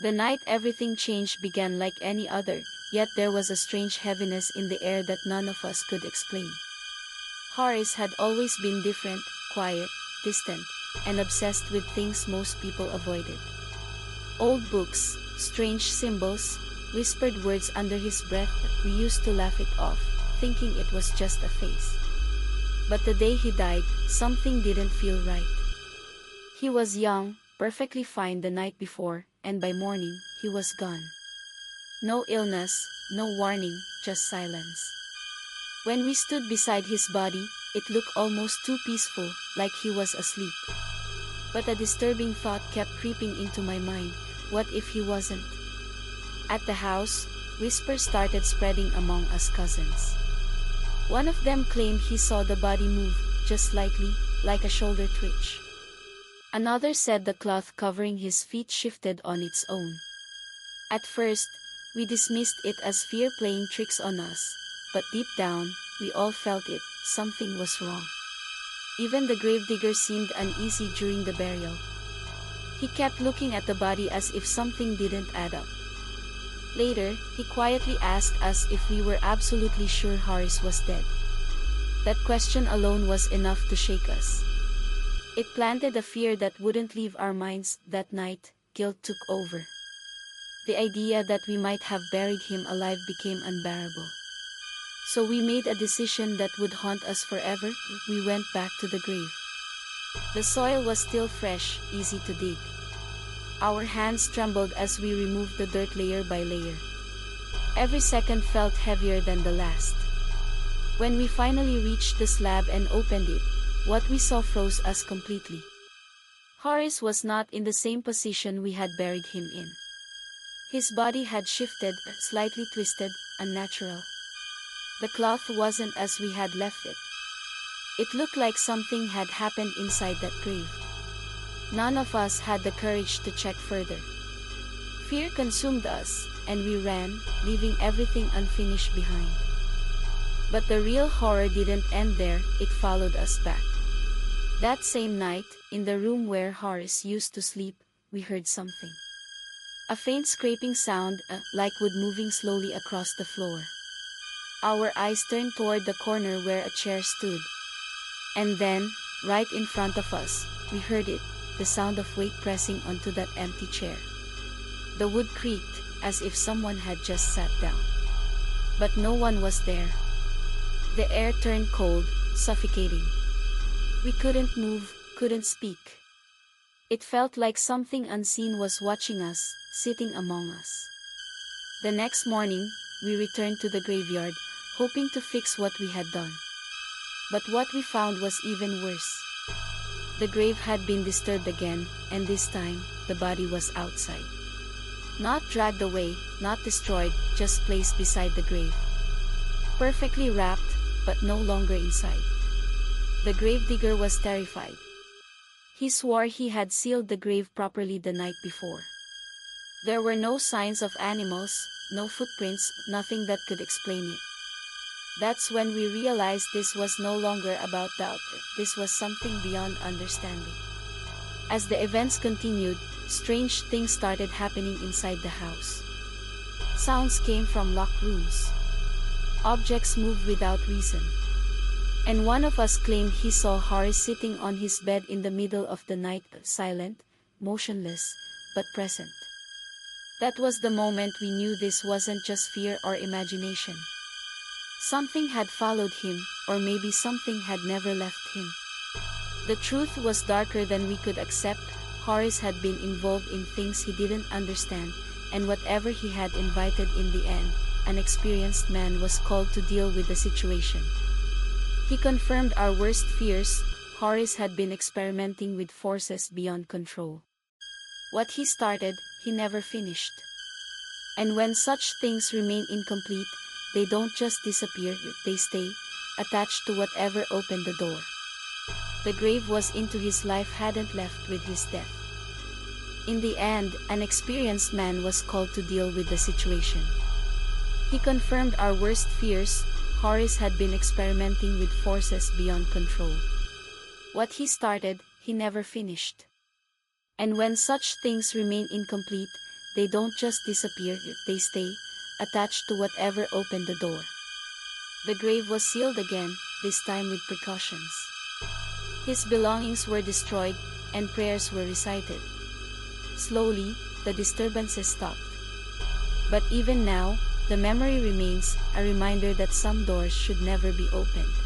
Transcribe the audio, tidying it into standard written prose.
The night everything changed began like any other, yet there was a strange heaviness in the air that none of us could explain. Horace had always been different, quiet, distant, and obsessed with things most people avoided. Old books, strange symbols, whispered words under his breath. We used to laugh it off, thinking it was just a phase. But the day he died, something didn't feel right. He was young, perfectly fine the night before, and by morning, he was gone. No illness, no warning, just silence. When we stood beside his body, it looked almost too peaceful, like he was asleep. But a disturbing thought kept creeping into my mind: what if he wasn't? At the house, whispers started spreading among us cousins. One of them claimed he saw the body move, just slightly, like a shoulder twitch. Another said the cloth covering his feet shifted on its own. At first, we dismissed it as fear playing tricks on us, but deep down, we all felt it, something was wrong. Even the gravedigger seemed uneasy during the burial. He kept looking at the body as if something didn't add up. Later, he quietly asked us if we were absolutely sure Horace was dead. That question alone was enough to shake us. It planted a fear that wouldn't leave our minds. That night, guilt took over. The idea that we might have buried him alive became unbearable. So we made a decision that would haunt us forever. We went back to the grave. The soil was still fresh, easy to dig. Our hands trembled as we removed the dirt layer by layer. Every second felt heavier than the last. When we finally reached the slab and opened it, what we saw froze us completely. Horace was not in the same position we had buried him in. His body had shifted, slightly twisted, unnatural. The cloth wasn't as we had left it. It looked like something had happened inside that grave. None of us had the courage to check further. Fear consumed us, and we ran, leaving everything unfinished behind. But the real horror didn't end there, it followed us back. That same night, in the room where Horace used to sleep, we heard something. A faint scraping sound, like wood moving slowly across the floor. Our eyes turned toward the corner where a chair stood. And then, right in front of us, we heard it, the sound of weight pressing onto that empty chair. The wood creaked, as if someone had just sat down. But no one was there. The air turned cold, suffocating. We couldn't move, couldn't speak. It felt like something unseen was watching us, sitting among us. The next morning, we returned to the graveyard, hoping to fix what we had done. But what we found was even worse. The grave had been disturbed again, and this time, the body was outside. Not dragged away, not destroyed, just placed beside the grave. Perfectly wrapped, but no longer inside. The gravedigger was terrified. He swore he had sealed the grave properly the night before. There were no signs of animals, no footprints, nothing that could explain it. That's when we realized this was no longer about doubt, this was something beyond understanding. As the events continued, strange things started happening inside the house. Sounds came from locked rooms. Objects moved without reason. And one of us claimed he saw Horace sitting on his bed in the middle of the night, silent, motionless, but present. That was the moment we knew this wasn't just fear or imagination. Something had followed him, or maybe something had never left him. The truth was darker than we could accept. Horace had been involved in things he didn't understand, and whatever he had invited in the end, an experienced man was called to deal with the situation. He confirmed our worst fears. Horace had been experimenting with forces beyond control. What he started, he never finished. And when such things remain incomplete, they don't just disappear, they stay, attached to whatever opened the door. The grave was into his life hadn't left with his death. In the end, an experienced man was called to deal with the situation. He confirmed our worst fears. Horace had been experimenting with forces beyond control. What he started, he never finished. And when such things remain incomplete, they don't just disappear, they stay, attached to whatever opened the door. The grave was sealed again, this time with precautions. His belongings were destroyed, and prayers were recited. Slowly, the disturbances stopped. But even now, the memory remains, a reminder that some doors should never be opened.